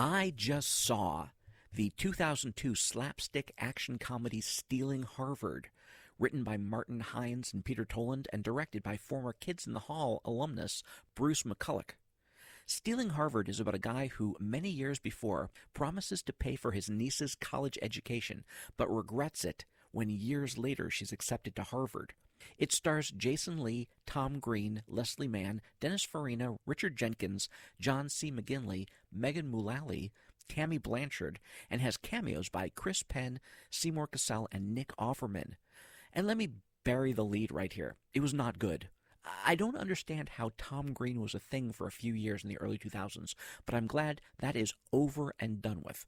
I just saw the 2002 slapstick action comedy Stealing Harvard, written by Martin Hines and Peter Toland and directed by former Kids in the Hall alumnus Bruce McCulloch. Stealing Harvard is about a guy who, many years before, promises to pay for his niece's college education, but regrets it when years later she's accepted to Harvard. It stars Jason Lee, Tom Green, Leslie Mann, Dennis Farina, Richard Jenkins, John C. McGinley, Megan Mullally, Tammy Blanchard, and has cameos by Chris Penn, Seymour Cassell, and Nick Offerman. And let me bury the lead right here. It was not good. I don't understand how Tom Green was a thing for a few years in the early 2000s, but I'm glad that is over and done with.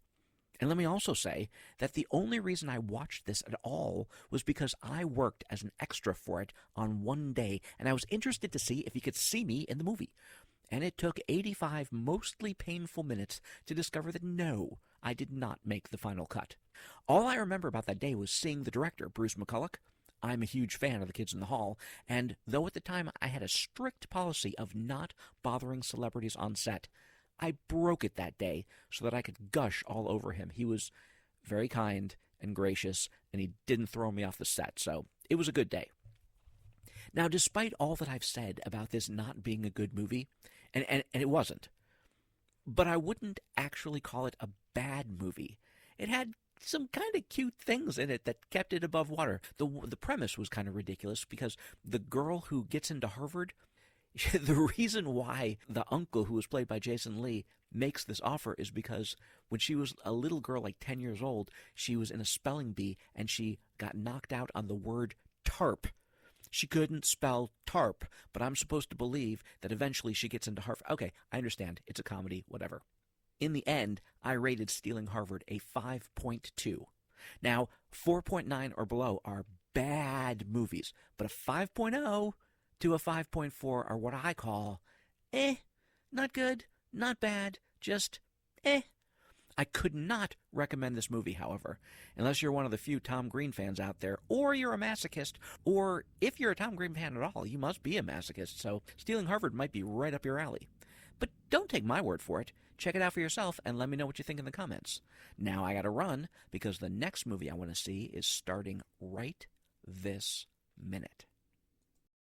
And let me also say that the only reason I watched this at all was because I worked as an extra for it on one day, and I was interested to see if he could see me in the movie. And it took 85 mostly painful minutes to discover that no, I did not make the final cut. All I remember about that day was seeing the director, Bruce McCulloch. I'm a huge fan of the Kids in the Hall, and though at the time I had a strict policy of not bothering celebrities on set, I broke it that day so that I could gush all over him. He was very kind and gracious, and he didn't throw me off the set, so it was a good day. Now, despite all that I've said about this not being a good movie, and it wasn't, but I wouldn't actually call it a bad movie. It had some kind of cute things in it that kept it above water. The premise was kind of ridiculous because the girl who gets into Harvard, the reason why the uncle, who was played by Jason Lee, makes this offer is because when she was a little girl, like 10 years old, she was in a spelling bee and she got knocked out on the word tarp. She couldn't spell tarp, but I'm supposed to believe that eventually she gets into Harvard. Okay, I understand. It's a comedy, whatever. In the end, I rated Stealing Harvard a 5.2. Now, 4.9 or below are bad movies, but a 5.0 to a 5.4 are what I call not good, not bad, just I could not recommend this movie, however, unless you're one of the few Tom Green fans out there, or you're a masochist, or if you're a Tom Green fan at all, you must be a masochist, so Stealing Harvard might be right up your alley. But don't take my word for it. Check it out for yourself and let me know what you think in the comments. Now I gotta run because the next movie I want to see is starting right this minute.